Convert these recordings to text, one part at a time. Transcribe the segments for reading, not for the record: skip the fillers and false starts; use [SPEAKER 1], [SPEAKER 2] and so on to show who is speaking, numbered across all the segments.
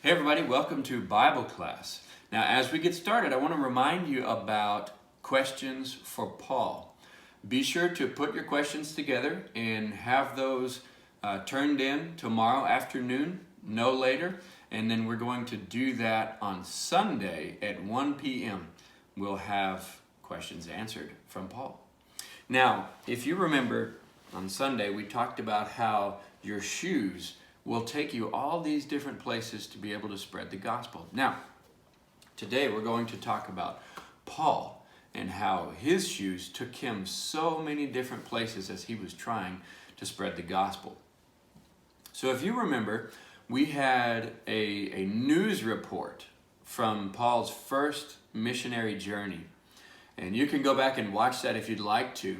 [SPEAKER 1] Hey everybody, welcome to Bible class. Now as we get started, I want to remind you about questions for Paul. Be sure to put your questions together and have those turned in tomorrow afternoon, no later. And then we're going to do that on Sunday at 1 p.m. We'll have questions answered from Paul. Now, if you remember on Sunday, we talked about how your shoes will take you all these different places to be able to spread the gospel. Now, today we're going to talk about Paul and how his shoes took him so many different places as he was trying to spread the gospel. So if you remember, we had a news report from Paul's first missionary journey. And you can go back and watch that if you'd like to.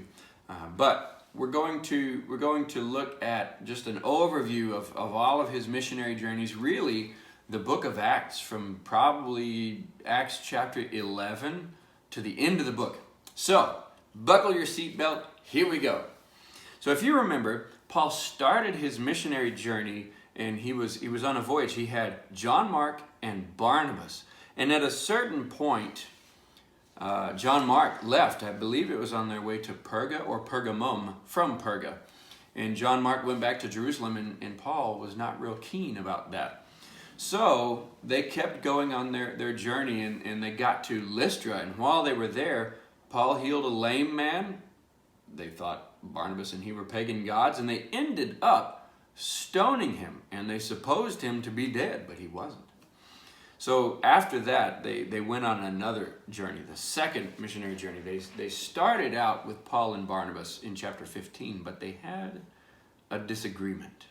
[SPEAKER 1] But we're going to look at just an overview of all of his missionary journeys, really the book of Acts, from probably Acts chapter 11 to the end of the book. So, buckle your seatbelt, here we go. So if you remember, Paul started his missionary journey and he was on a voyage. He had John Mark and Barnabas. And at a certain point, John Mark left. I believe it was on their way to Perga or Pergamum from Perga. And John Mark went back to Jerusalem, and Paul was not real keen about that. So they kept going on their journey, and they got to Lystra. And while they were there, Paul healed a lame man. They thought Barnabas and he were pagan gods, and they ended up stoning him. And they supposed him to be dead, but he wasn't. So after that, they went on another journey, the second missionary journey. They started out with Paul and Barnabas in chapter 15, but they had a disagreement.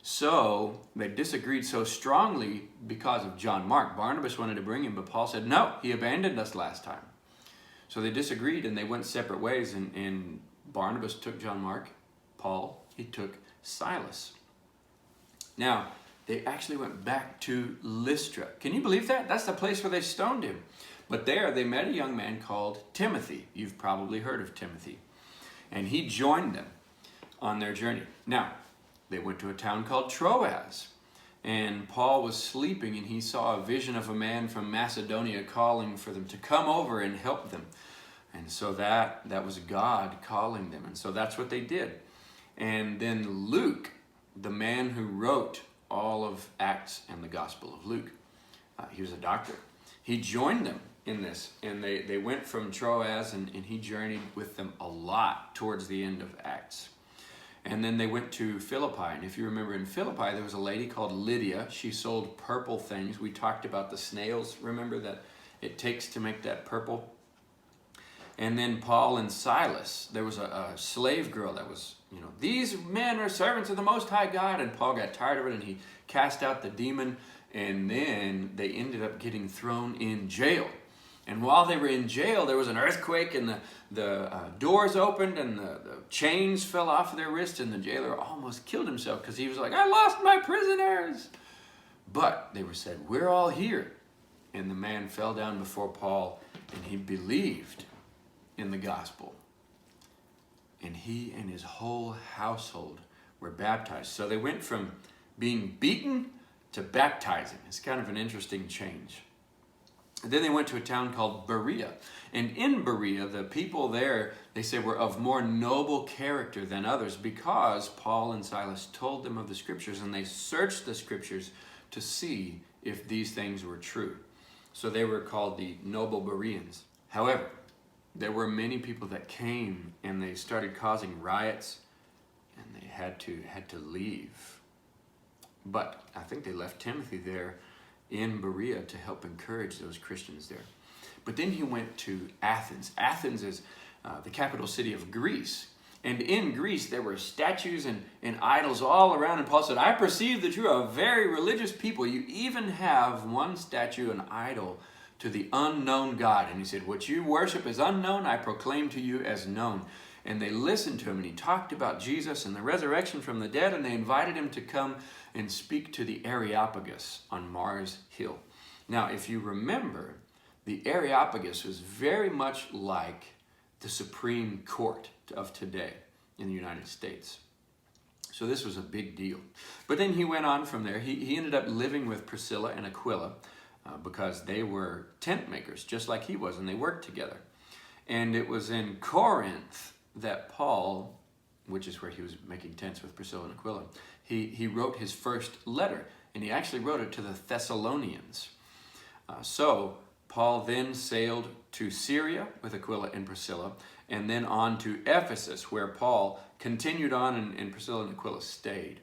[SPEAKER 1] So they disagreed so strongly because of John Mark. Barnabas wanted to bring him, but Paul said, no, he abandoned us last time. So they disagreed and they went separate ways, and Barnabas took John Mark. Paul, he took Silas. Now, they actually went back to Lystra. Can you believe that? That's the place where they stoned him. But there they met a young man called Timothy. You've probably heard of Timothy. And he joined them on their journey. Now, they went to a town called Troas. And Paul was sleeping and he saw a vision of a man from Macedonia calling for them to come over and help them. And so that was God calling them. And so that's what they did. And then Luke, the man who wrote all of Acts and the Gospel of Luke. He was a doctor. He joined them in this, and they went from Troas, and he journeyed with them a lot towards the end of Acts. And then they went to Philippi, and if you remember in Philippi, there was a lady called Lydia. She sold purple things. We talked about the snails, remember, that it takes to make that purple. And then Paul and Silas, there was a slave girl that was, these men are servants of the Most High God. And Paul got tired of it and he cast out the demon. And then they ended up getting thrown in jail. And while they were in jail, there was an earthquake and the doors opened and the chains fell off of their wrists. And the jailer almost killed himself because he was like, I lost my prisoners. But they were said, we're all here. And the man fell down before Paul and he believed in the gospel. And he and his whole household were baptized. So they went from being beaten to baptizing. It's kind of an interesting change. And then they went to a town called Berea. And in Berea, the people there, they say, were of more noble character than others because Paul and Silas told them of the scriptures, and they searched the scriptures to see if these things were true. So they were called the noble Bereans. However, there were many people that came and they started causing riots, and they had to leave. But I think they left Timothy there in Berea to help encourage those Christians there. But then he went to Athens. Athens is the capital city of Greece. And in Greece, there were statues and idols all around. And Paul said, I perceive that you are a very religious people. You even have one statue, an idol, to the unknown God. And he said, what you worship is unknown, I proclaim to you as known. And they listened to him, and he talked about Jesus and the resurrection from the dead, and they invited him to come and speak to the Areopagus on Mars Hill. Now, if you remember, the Areopagus was very much like the Supreme Court of today in the United States. So this was a big deal. But then he went on from there. He ended up living with Priscilla and Aquila because they were tent makers, just like he was, and they worked together. And it was in Corinth that Paul, which is where he was making tents with Priscilla and Aquila, he wrote his first letter, and he actually wrote it to the Thessalonians. So Paul then sailed to Syria with Aquila and Priscilla, and then on to Ephesus, where Paul continued on and Priscilla and Aquila stayed.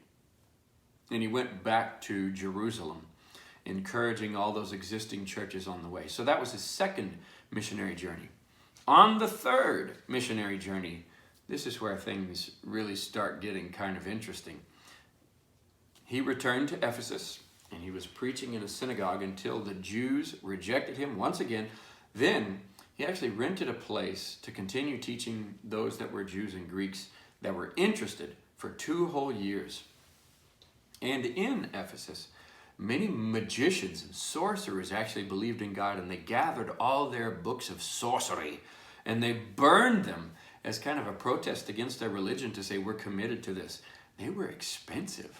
[SPEAKER 1] And he went back to Jerusalem, encouraging all those existing churches on the way. So that was his second missionary journey. On the third missionary journey, this is where things really start getting kind of interesting. He returned to Ephesus, and he was preaching in a synagogue until the Jews rejected him once again. Then he actually rented a place to continue teaching those that were Jews and Greeks that were interested for 2 whole years. And in Ephesus, many magicians and sorcerers actually believed in God, and they gathered all their books of sorcery and they burned them as kind of a protest against their religion to say, we're committed to this. They were expensive.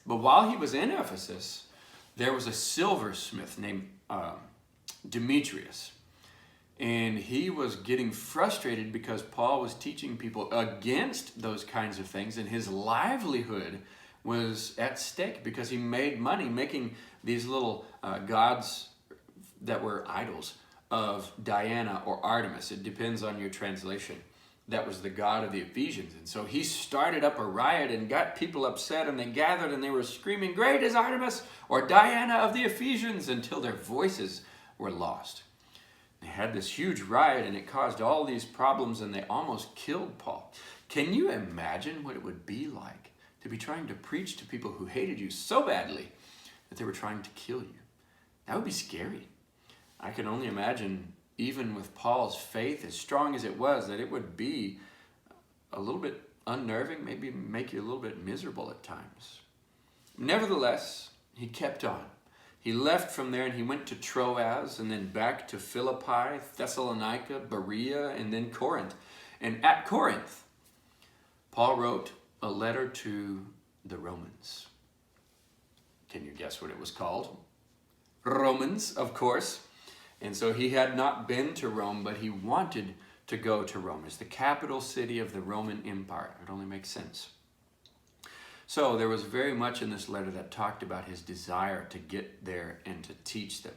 [SPEAKER 1] But while he was in Ephesus, there was a silversmith named Demetrius. And he was getting frustrated because Paul was teaching people against those kinds of things, and his livelihood was at stake because he made money making these little gods that were idols of Diana or Artemis. It depends on your translation. That was the god of the Ephesians. And so he started up a riot and got people upset, and they gathered and they were screaming, "Great is Artemis," or "Diana of the Ephesians," until their voices were lost. They had this huge riot, and it caused all these problems, and they almost killed Paul. Can you imagine what it would be like to be trying to preach to people who hated you so badly that they were trying to kill you? That would be scary. I can only imagine, even with Paul's faith, as strong as it was, that it would be a little bit unnerving, maybe make you a little bit miserable at times. Nevertheless, he kept on. He left from there and he went to Troas, and then back to Philippi, Thessalonica, Berea, and then Corinth. And at Corinth, Paul wrote a letter to the Romans. Can you guess what it was called? Romans, of course. And so he had not been to Rome, but he wanted to go to Rome. It's the capital city of the Roman Empire. It only makes sense. So there was very much in this letter that talked about his desire to get there and to teach them.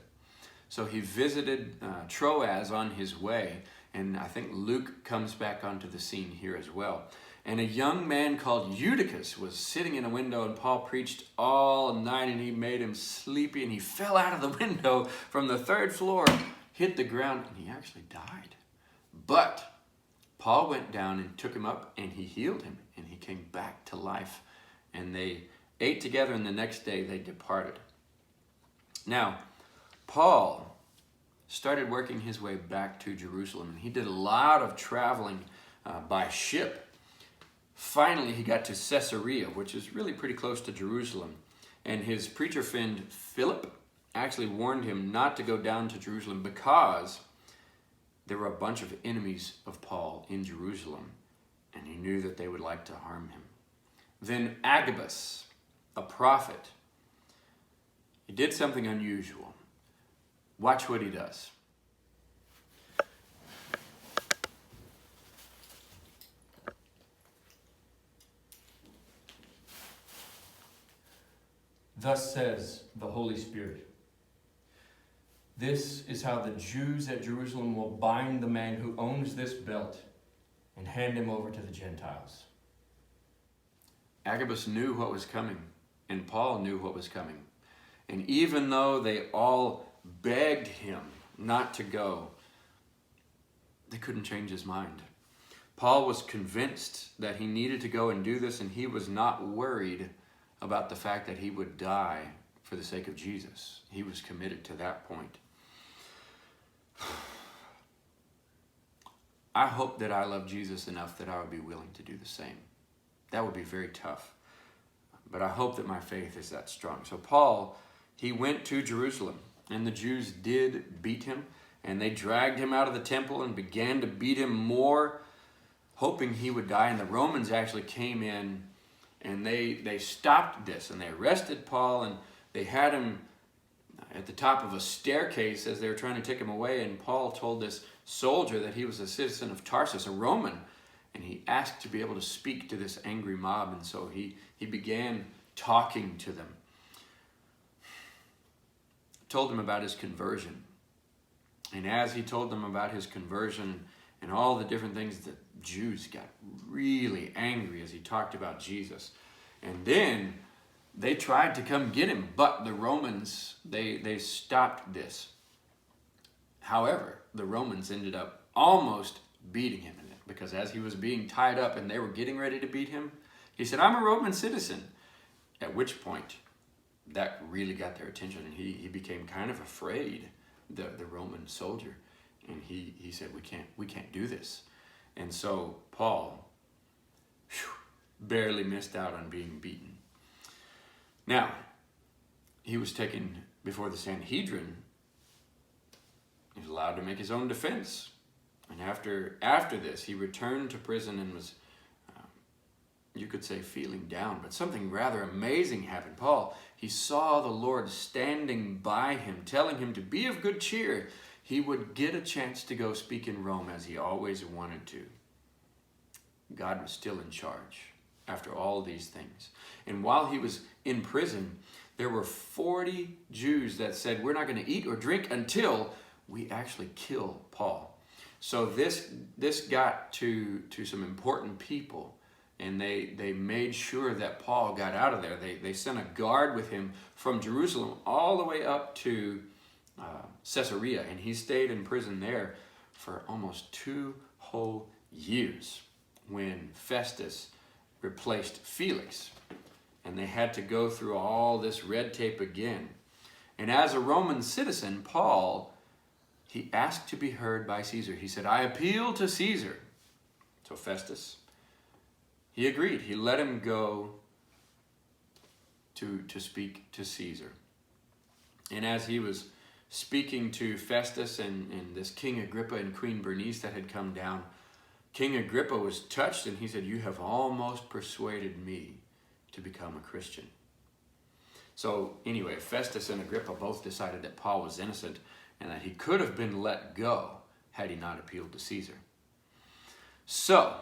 [SPEAKER 1] So he visited Troas on his way, and I think Luke comes back onto the scene here as well. And a young man called Eutychus was sitting in a window, and Paul preached all night, and he made him sleepy, and he fell out of the window from the 3rd floor, hit the ground, and he actually died. But Paul went down and took him up, and he healed him, and he came back to life. And they ate together, and the next day they departed. Now, Paul started working his way back to Jerusalem, and he did a lot of traveling by ship. Finally, he got to Caesarea, which is really pretty close to Jerusalem. And his preacher friend, Philip, actually warned him not to go down to Jerusalem because there were a bunch of enemies of Paul in Jerusalem, and he knew that they would like to harm him. Then Agabus, a prophet, he did something unusual. Watch what he does.
[SPEAKER 2] Thus says the Holy Spirit, "This is how the Jews at Jerusalem will bind the man who owns this belt and hand him over to the Gentiles."
[SPEAKER 1] Agabus knew what was coming, and Paul knew what was coming. And even though they all begged him not to go, they couldn't change his mind. Paul was convinced that he needed to go and do this, and he was not worried about the fact that he would die for the sake of Jesus. He was committed to that point. I hope that I love Jesus enough that I would be willing to do the same. That would be very tough. But I hope that my faith is that strong. So Paul, he went to Jerusalem, and the Jews did beat him, and they dragged him out of the temple and began to beat him more, hoping he would die. And the Romans actually came in And they stopped this, and they arrested Paul, and they had him at the top of a staircase as they were trying to take him away. And Paul told this soldier that he was a citizen of Tarsus, a Roman, and he asked to be able to speak to this angry mob. And so he began talking to them, told them about his conversion. And as he told them about his conversion and all the different things, the Jews got really angry as he talked about Jesus. And then they tried to come get him, but the Romans, they stopped this. However, the Romans ended up almost beating him in it, because as he was being tied up and they were getting ready to beat him, he said, "I'm a Roman citizen." At which point, that really got their attention, and he became kind of afraid, the Roman soldier. And he said, we can't do this. And so Paul barely missed out on being beaten. Now, he was taken before the Sanhedrin. He was allowed to make his own defense. And after this, he returned to prison and was, you could say, feeling down. But something rather amazing happened. Paul, he saw the Lord standing by him, telling him to be of good cheer. He would get a chance to go speak in Rome as he always wanted to. God was still in charge after all these things. And while he was in prison, there were 40 Jews that said, "We're not going to eat or drink until we actually kill Paul." So this got to some important people, and they made sure that Paul got out of there. They sent a guard with him from Jerusalem all the way up to Caesarea, and he stayed in prison there for almost 2 whole years when Festus replaced Felix, and they had to go through all this red tape again. And as a Roman citizen, Paul, he asked to be heard by Caesar. He said, "I appeal to Caesar." So Festus, he agreed. He let him go to speak to Caesar. And as he was speaking to Festus and this King Agrippa and Queen Bernice that had come down, King Agrippa was touched, and he said, "You have almost persuaded me to become a Christian." So anyway, Festus and Agrippa both decided that Paul was innocent and that he could have been let go had he not appealed to Caesar. So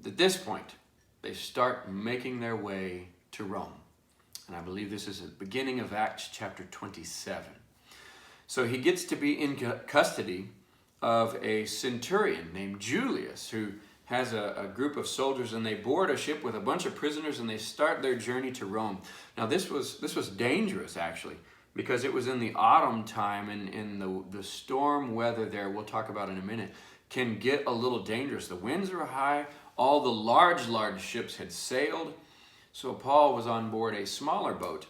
[SPEAKER 1] at this point, they start making their way to Rome. And I believe this is the beginning of Acts chapter 27. So he gets to be in custody of a centurion named Julius, who has a group of soldiers, and they board a ship with a bunch of prisoners, and they start their journey to Rome. Now this was dangerous, actually, because it was in the autumn time, and the storm weather there, we'll talk about in a minute, can get a little dangerous. The winds are high. All the large ships had sailed. So Paul was on board a smaller boat,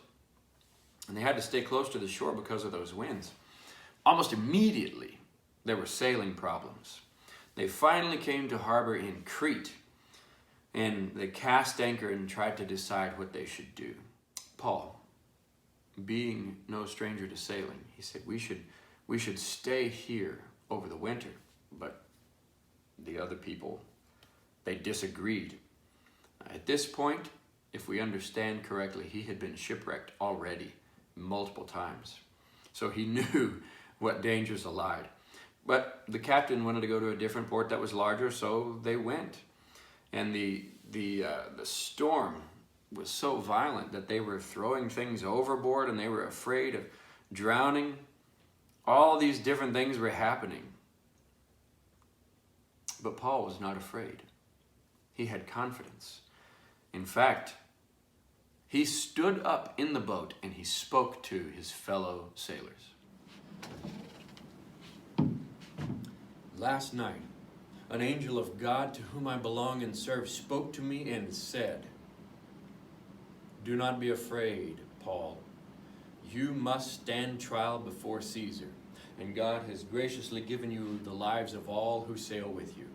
[SPEAKER 1] and they had to stay close to the shore because of those winds. Almost immediately, there were sailing problems. They finally came to harbor in Crete, and they cast anchor and tried to decide what they should do. Paul, being no stranger to sailing, he said, we should stay here over the winter. But the other people, they disagreed. At this point, if we understand correctly, he had been shipwrecked already multiple times. So he knew what dangers lied. But the captain wanted to go to a different port that was larger, so they went. And the storm was so violent that they were throwing things overboard, and they were afraid of drowning. All these different things were happening. But Paul was not afraid. He had confidence. In fact, he stood up in the boat and he spoke to his fellow sailors. "Last night, an angel of God to whom I belong and serve spoke to me and said, 'Do not be afraid, Paul. You must stand trial before Caesar, and God has graciously given you the lives of all who sail with you.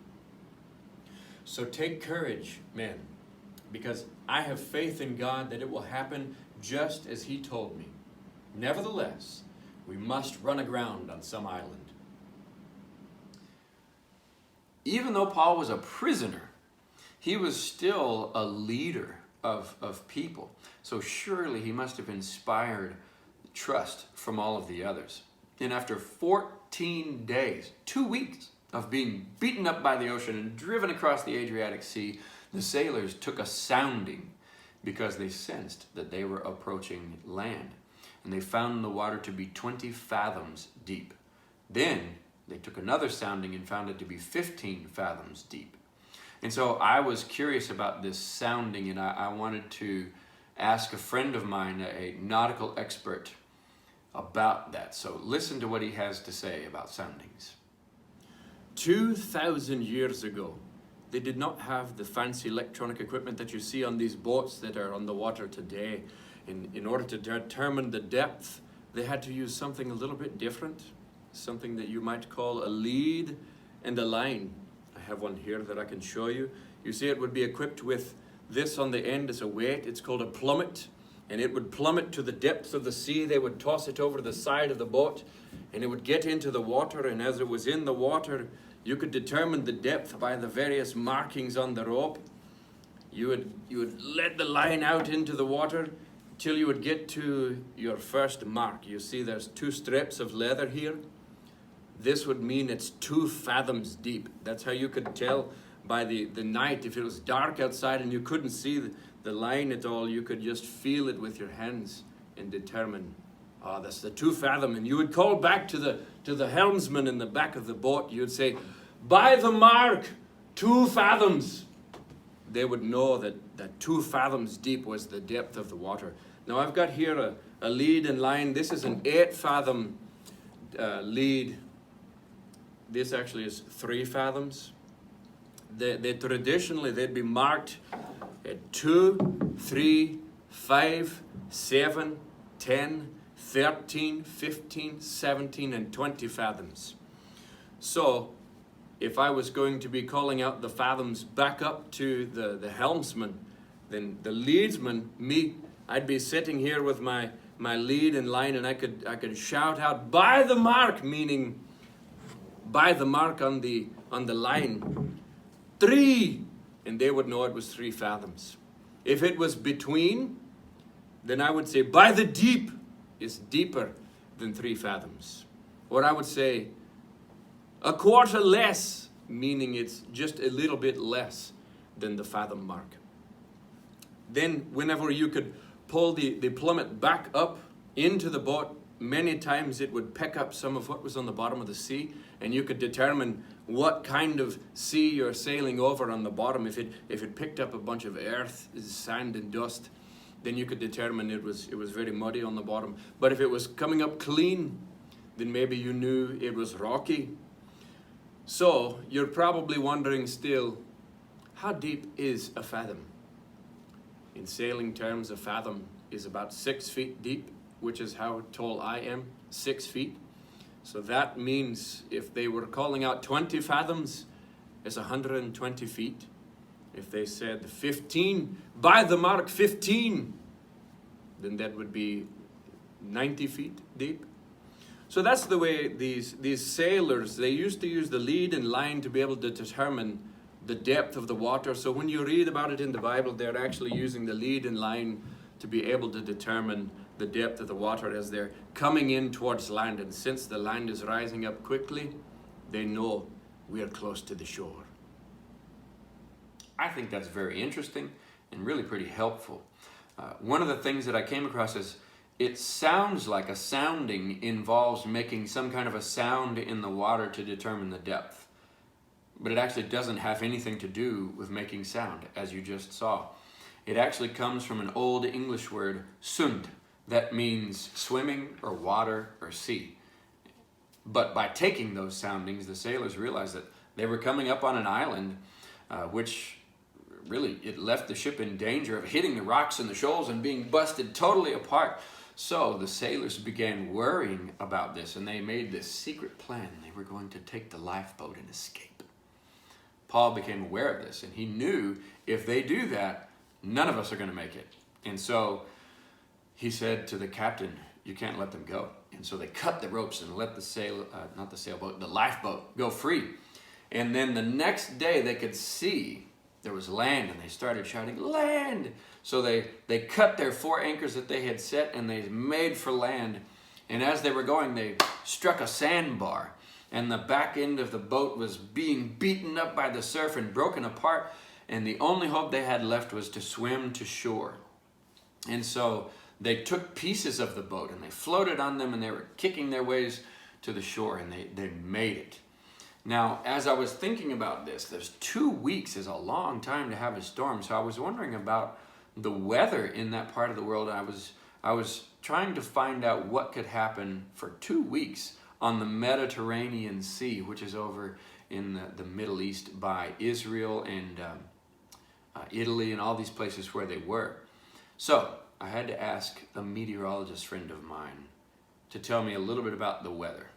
[SPEAKER 1] So take courage, men, because I have faith in God that it will happen just as he told me. Nevertheless, we must run aground on some island.'" Even though Paul was a prisoner, he was still a leader of people. So surely he must have inspired trust from all of the others. And after 14 days, 2 weeks of being beaten up by the ocean and driven across the Adriatic Sea, the sailors took a sounding because they sensed that they were approaching land. And they found the water to be 20 fathoms deep. Then they took another sounding and found it to be 15 fathoms deep. And so I was curious about this sounding, and I wanted to ask a friend of mine, a nautical expert, about that. So listen to what he has to say about soundings. 2,000 years ago, they did not have the fancy electronic equipment that you see on these boats that are on the water today. In order to determine the depth, they had to use something a little bit different, something that you might call a lead and a line. I have one here that I can show you. You see, it would be equipped with this on the end as a weight. It's called a plummet, and it would plummet to the depths of the sea. They would toss it over the side of the boat, and it would get into the water, and as it was in the water, you could determine the depth by the various markings on the rope. You would let the line out into the water till you would get to your first mark. You see there's 2 strips of leather here. This would mean it's 2 fathoms deep. That's how you could tell by the night. If it was dark outside and you couldn't see the line at all, you could just feel it with your hands and determine, oh, that's the 2 fathom. And you would call back to the helmsman in the back of the boat. You'd say, by the mark, 2 fathoms. They would know that 2 fathoms deep was the depth of the water. Now I've got here a lead and line. This is an 8 fathom lead. This actually is 3 fathoms. They traditionally, they'd be marked at 2, 3, 5, 7, 10, 13, 15, 17, and 20 fathoms. So if I was going to be calling out the fathoms back up to the helmsman, then the leadsman, me, I'd be sitting here with my lead and line, and I could shout out, by the mark, meaning by the mark on the line, 3, and they would know it was 3 fathoms. If it was between, then I would say, by the deep is deeper than 3 fathoms. Or I would say, a quarter less, meaning it's just a little bit less than the fathom mark. Then whenever you could pull the plummet back up into the boat, many times it would pick up some of what was on the bottom of the sea, and you could determine what kind of sea you're sailing over on the bottom. If it picked up a bunch of earth, sand and dust, then you could determine it was very muddy on the bottom. But if it was coming up clean, then maybe you knew it was rocky. So you're probably wondering still, how deep is a fathom? In sailing terms, a fathom is about 6 feet deep, which is how tall I am, 6 feet. So that means if they were calling out 20 fathoms, it's 120 feet. If they said 15, by the mark 15, then that would be 90 feet deep. So that's the way these sailors, they used to use the lead and line to be able to determine the depth of the water. So when you read about it in the Bible, they're actually using the lead and line to be able to determine the depth of the water as they're coming in towards land. And since the land is rising up quickly, they know we are close to the shore. I think that's very interesting and really pretty helpful. One of the things that I came across is it sounds like a sounding involves making some kind of a sound in the water to determine the depth. But it actually doesn't have anything to do with making sound, as you just saw. It actually comes from an old English word, sund, that means swimming or water or sea. But by taking those soundings, the sailors realized that they were coming up on an island, which really, it left the ship in danger of hitting the rocks and the shoals and being busted totally apart. So the sailors began worrying about this, and they made this secret plan. They were going to take the lifeboat and escape. Paul became aware of this, and he knew if they do that, none of us are going to make it. And so he said to the captain, you can't let them go. And so they cut the ropes and let the lifeboat go free. And then the next day they could see there was land, and they started shouting, "Land!" So they cut their 4 anchors that they had set, and they made for land. And as they were going, they struck a sandbar, and the back end of the boat was being beaten up by the surf and broken apart, and the only hope they had left was to swim to shore. And so they took pieces of the boat, and they floated on them, and they were kicking their ways to the shore, and they made it. Now, as I was thinking about this, there's 2 weeks is a long time to have a storm, so I was wondering about the weather in that part of the world. I was trying to find out what could happen for 2 weeks on the Mediterranean Sea, which is over in the Middle East by Israel and Italy and all these places where they were. So I had to ask a meteorologist friend of mine to tell me a little bit about the weather.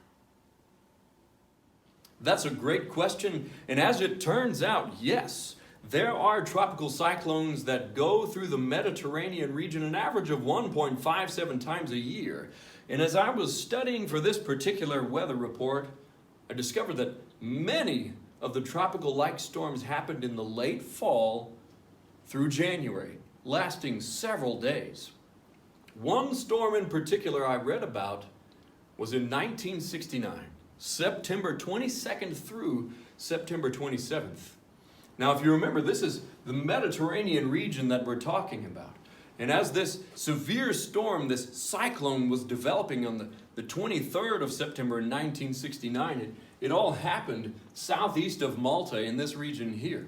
[SPEAKER 2] That's a great question, and as it turns out, yes, there are tropical cyclones that go through the Mediterranean region an average of 1.57 times a year. And as I was studying for this particular weather report, I discovered that many of the tropical-like storms happened in the late fall through January, lasting several days. One storm in particular I read about was in 1969. September 22nd through September 27th. Now, if you remember, this is the Mediterranean region that we're talking about. And as this severe storm, this cyclone was developing on the 23rd of September in 1969, it all happened southeast of Malta in this region here.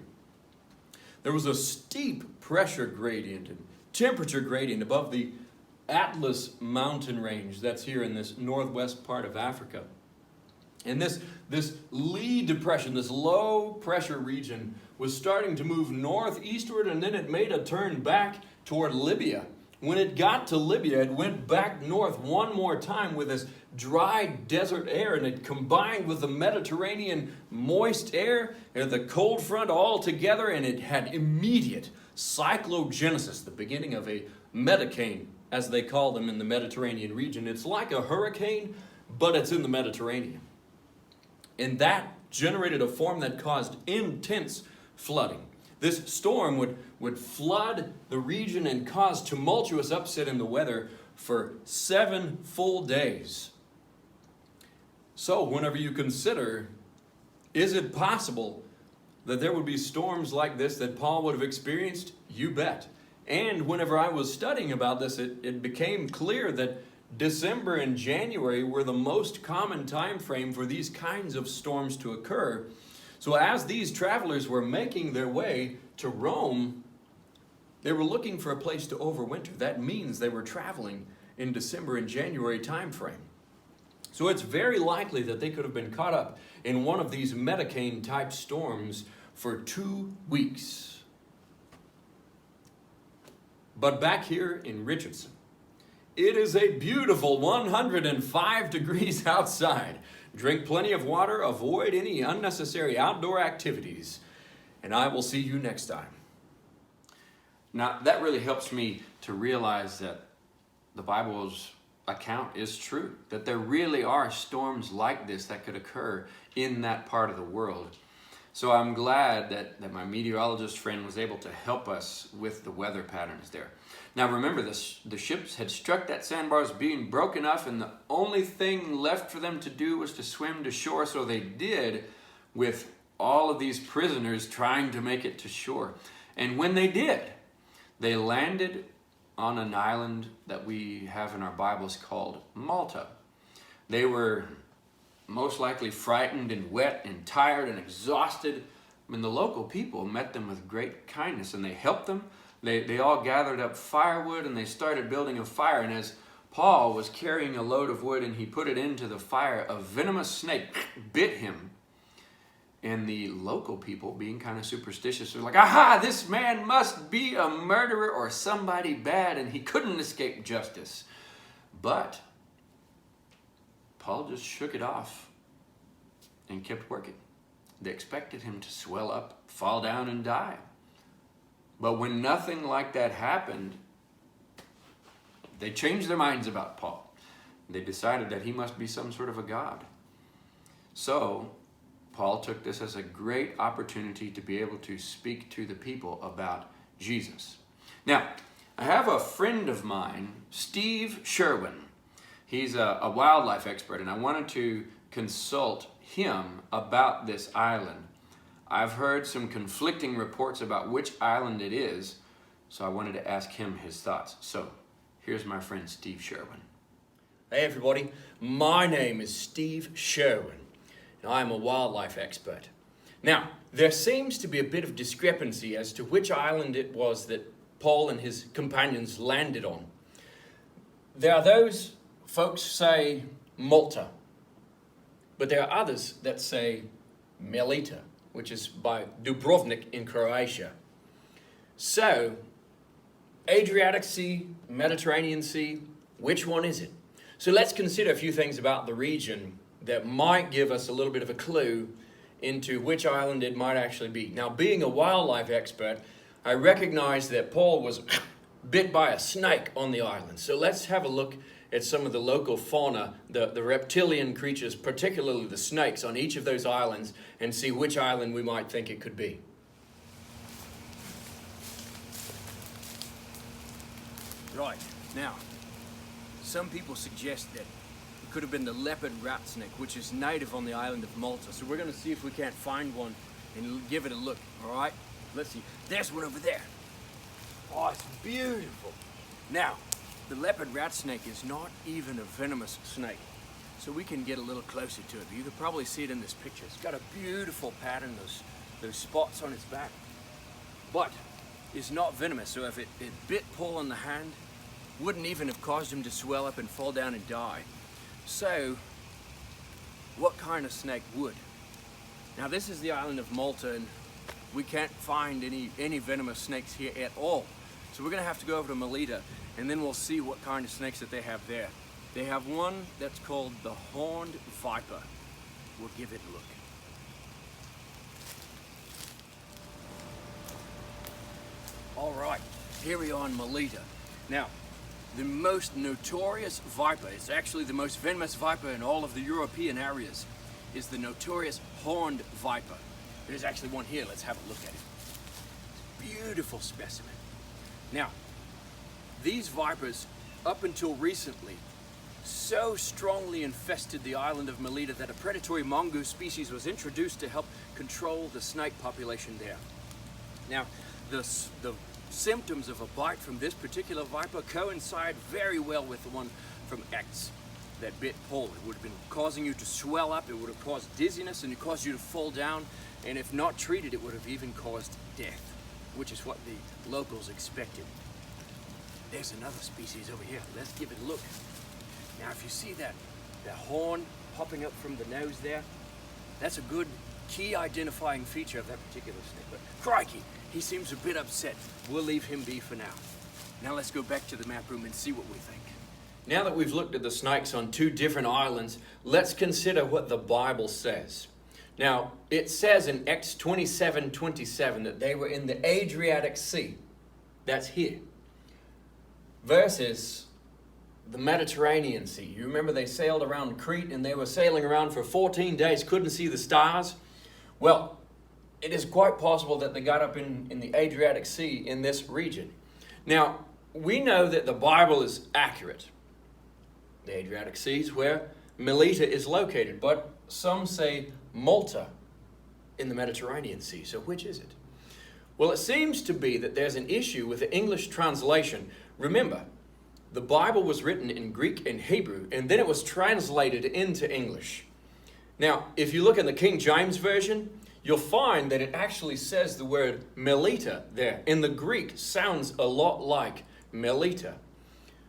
[SPEAKER 2] There was a steep pressure gradient and temperature gradient above the Atlas mountain range that's here in this northwest part of Africa. And this Lee depression, this low pressure region, was starting to move northeastward, and then it made a turn back toward Libya. When it got to Libya, it went back north one more time with this dry desert air, and it combined with the Mediterranean moist air and the cold front all together, and it had immediate cyclogenesis, the beginning of a metacane, as they call them in the Mediterranean region. It's like a hurricane, but it's in the Mediterranean. And that generated a form that caused intense flooding. This storm would flood the region and cause tumultuous upset in the weather for 7 full days. So whenever you consider, is it possible that there would be storms like this that Paul would have experienced? You bet. And whenever I was studying about this, it became clear that December and January were the most common time frame for these kinds of storms to occur. So as these travelers were making their way to Rome, they were looking for a place to overwinter. That means they were traveling in December and January time frame. So it's very likely that they could have been caught up in one of these metacane type storms for 2 weeks. But back here in Richardson, it is a beautiful 105 degrees outside. Drink plenty of water, avoid any unnecessary outdoor activities, and I will see you next time.
[SPEAKER 1] Now, that really helps me to realize that the Bible's account is true, that there really are storms like this that could occur in that part of the world. So I'm glad that my meteorologist friend was able to help us with the weather patterns there. Now remember, the ships had struck that sandbars being broke enough, and the only thing left for them to do was to swim to shore. So they did, with all of these prisoners trying to make it to shore. And when they did, they landed on an island that we have in our Bibles called Malta. They were most likely frightened and wet and tired and exhausted. I mean, the local people met them with great kindness, and they helped them. They all gathered up firewood, and they started building a fire. And as Paul was carrying a load of wood and he put it into the fire, a venomous snake bit him. And the local people, being kind of superstitious, were like, "Aha, this man must be a murderer or somebody bad, and he couldn't escape justice." But Paul just shook it off and kept working. They expected him to swell up, fall down, and die. But when nothing like that happened, they changed their minds about Paul. They decided that he must be some sort of a god. So Paul took this as a great opportunity to be able to speak to the people about Jesus. Now, I have a friend of mine, Steve Sherwin. He's a wildlife expert, and I wanted to consult him about this island. I've heard some conflicting reports about which island it is, so I wanted to ask him his thoughts. So, here's my friend Steve Sherwin.
[SPEAKER 2] Hey everybody, my name is Steve Sherwin, and I am a wildlife expert. Now, there seems to be a bit of discrepancy as to which island it was that Paul and his companions landed on. There are those folks say Malta, but there are others that say Melita, which is by Dubrovnik in Croatia. So, Adriatic Sea, Mediterranean Sea, which one is it? So let's consider a few things about the region that might give us a little bit of a clue into which island it might actually be. Now, being a wildlife expert, I recognize that Paul was bit by a snake on the island. So let's have a look at some of the local fauna, the reptilian creatures, particularly the snakes on each of those islands, and see which island we might think it could be. Right, now, some people suggest that it could have been the leopard rat snake, which is native on the island of Malta. So we're going to see if we can't find one and give it a look, all right? Let's see. There's one over there. Oh, it's beautiful. Now, the leopard rat snake is not even a venomous snake, so we can get a little closer to it. You can probably see it in this picture. It's got a beautiful pattern, those spots on its back, but it's not venomous. So if it bit Paul on the hand, wouldn't even have caused him to swell up and fall down and die. So, what kind of snake would? Now, this is the island of Malta, and we can't find any venomous snakes here at all. So we're gonna have to go over to Melita, and then we'll see what kind of snakes that they have there. They have one that's called the horned viper. We'll give it a look. All right, here we are in Melita. Now, the most notorious viper, it's actually the most venomous viper in all of the European areas, is the notorious horned viper. There's actually one here. Let's have a look at it. Beautiful specimen. Now, these vipers, up until recently, so strongly infested the island of Melita that a predatory mongoose species was introduced to help control the snake population there. Now, the symptoms of a bite from this particular viper coincide very well with the one from X that bit Paul. It would have been causing you to swell up, it would have caused dizziness, and it caused you to fall down, and if not treated, it would have even caused death, which is what the locals expected. There's another species over here. Let's give it a look. Now, if you see that horn popping up from the nose there, that's a good key identifying feature of that particular snake. But crikey, he seems a bit upset. We'll leave him be for now. Now let's go back to the map room and see what we think. Now that we've looked at the snakes on two different islands, let's consider what the Bible says. Now, it says in Acts 27:27 that they were in the Adriatic Sea. That's here. Versus the Mediterranean Sea. You remember they sailed around Crete and they were sailing around for 14 days, couldn't see the stars? Well, it is quite possible that they got up in the Adriatic Sea in this region. Now, we know that the Bible is accurate. The Adriatic Sea is where Melita is located, but some say Malta in the Mediterranean Sea. So which is it? Well, it seems to be that there's an issue with the English translation. Remember, the Bible was written in Greek and Hebrew, and then it was translated into English. Now, if you look in the King James Version, you'll find that it actually says the word Melita there. In the Greek, sounds a lot like Melita.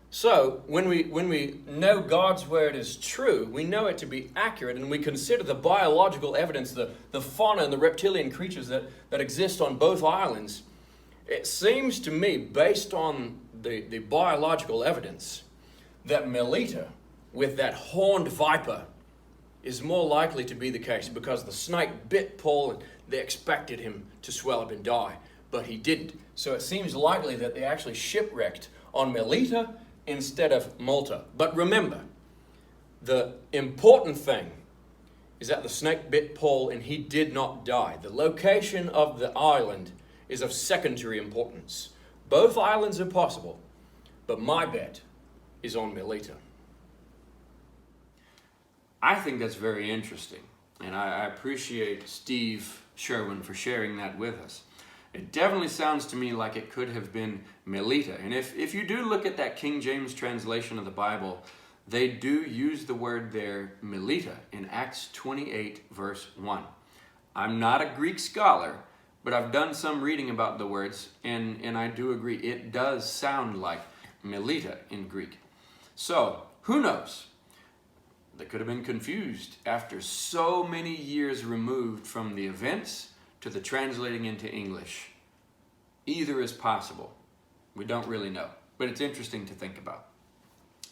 [SPEAKER 2] So, when we know God's word is true, we know it to be accurate, and we consider the biological evidence, the fauna and the reptilian creatures that exist on both islands, it seems to me, based on the biological evidence, that Melita, with that horned viper, is more likely to be the case, because the snake bit Paul and they expected him to swell up and die, but he didn't. So it seems likely that they actually shipwrecked on Melita instead of Malta. But remember, the important thing is that the snake bit Paul and he did not die. The location of the island is of secondary importance. Both islands are possible, but my bet is on Melita.
[SPEAKER 1] I think that's very interesting, and I appreciate Steve Sherwin for sharing that with us. It definitely sounds to me like it could have been Melita. And if you do look at that King James translation of the Bible, they do use the word there, Melita, in Acts 28, verse 1. I'm not a Greek scholar, but I've done some reading about the words, and I do agree. It does sound like Melita in Greek. So, who knows? They could have been confused after so many years removed from the events to the translating into English. Either is possible. We don't really know, but it's interesting to think about.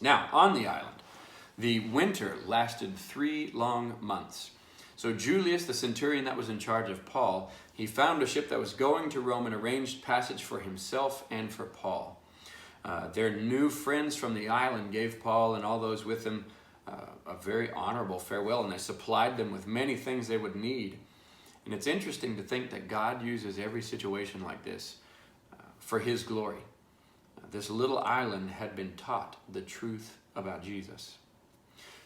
[SPEAKER 1] Now, on the island, the winter lasted 3 long months. So Julius, the centurion that was in charge of Paul, he found a ship that was going to Rome and arranged passage for himself and for Paul. Their new friends from the island gave Paul and all those with him a very honorable farewell, and they supplied them with many things they would need. And it's interesting to think that God uses every situation like this for his glory. This little island had been taught the truth about Jesus.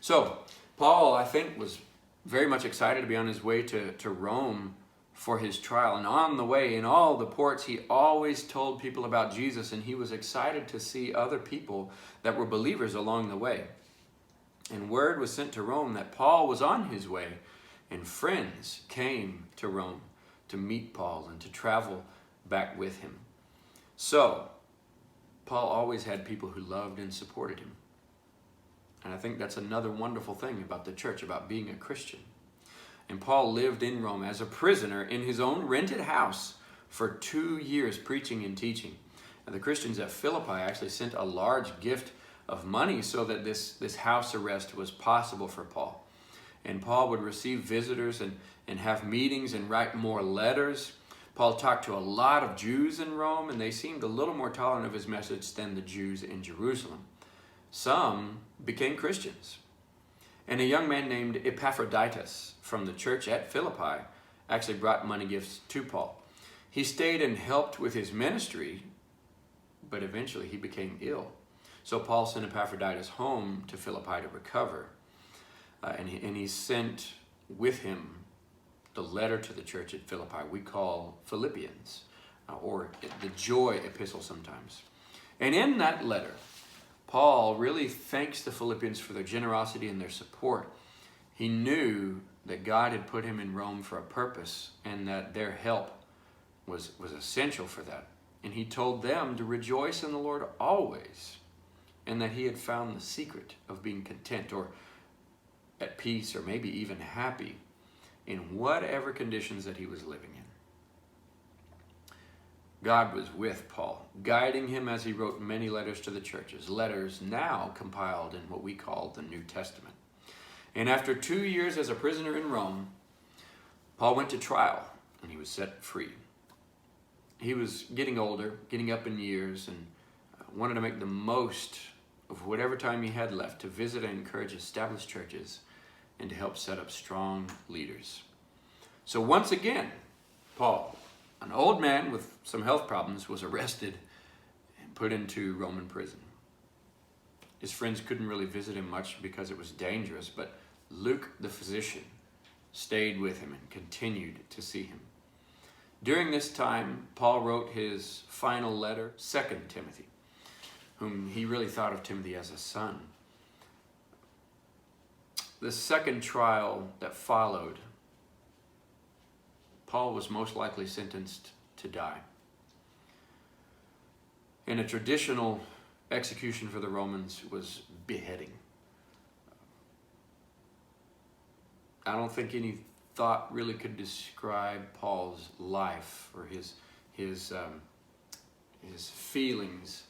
[SPEAKER 1] So, Paul, I think, was very much excited to be on his way to Rome for his trial. And on the way, in all the ports, he always told people about Jesus, and he was excited to see other people that were believers along the way. And word was sent to Rome that Paul was on his way, and friends came to Rome to meet Paul and to travel back with him. So, Paul always had people who loved and supported him. And I think that's another wonderful thing about the church, about being a Christian. And Paul lived in Rome as a prisoner in his own rented house for 2 years, preaching and teaching. And the Christians at Philippi actually sent a large gift of money so that this house arrest was possible for Paul. And Paul would receive visitors and have meetings and write more letters. Paul talked to a lot of Jews in Rome, and they seemed a little more tolerant of his message than the Jews in Jerusalem. Some became Christians. And a young man named Epaphroditus from the church at Philippi actually brought money gifts to Paul. He stayed and helped with his ministry, but eventually he became ill. So Paul sent Epaphroditus home to Philippi to recover. And he sent with him the letter to the church at Philippi we call Philippians, or the joy epistle sometimes. And in that letter, Paul really thanks the Philippians for their generosity and their support. He knew that God had put him in Rome for a purpose, and that their help was essential for that. And he told them to rejoice in the Lord always, and that he had found the secret of being content, or at peace, or maybe even happy in whatever conditions that he was living in. God was with Paul, guiding him as he wrote many letters to the churches, letters now compiled in what we call the New Testament. And after 2 years as a prisoner in Rome, Paul went to trial, and he was set free. He was getting older, getting up in years, and wanted to make the most of whatever time he had left to visit and encourage established churches and to help set up strong leaders. So once again, Paul, an old man with some health problems, was arrested and put into Roman prison. His friends couldn't really visit him much because it was dangerous, but Luke, the physician, stayed with him and continued to see him. During this time, Paul wrote his final letter, 2 Timothy, whom he really thought of Timothy as a son. The second trial that followed, Paul was most likely sentenced to die. And a traditional execution for the Romans was beheading. I don't think any thought really could describe Paul's life or his feelings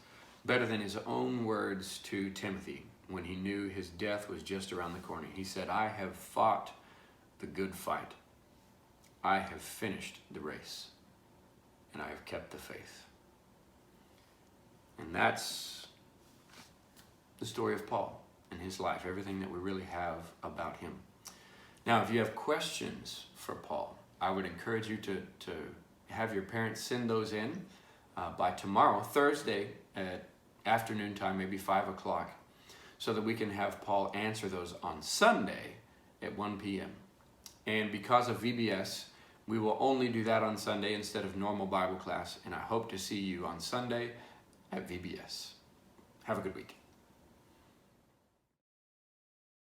[SPEAKER 1] better than his own words to Timothy when he knew his death was just around the corner. He said, "I have fought the good fight. I have finished the race, and I have kept the faith." And that's the story of Paul and his life, everything that we really have about him. Now, if you have questions for Paul, I would encourage you to have your parents send those in by tomorrow, Thursday, at afternoon time, maybe 5 o'clock, so that we can have Paul answer those on Sunday at 1 p.m. And because of VBS, we will only do that on Sunday instead of normal Bible class, and I hope to see you on Sunday at VBS. Have a good week.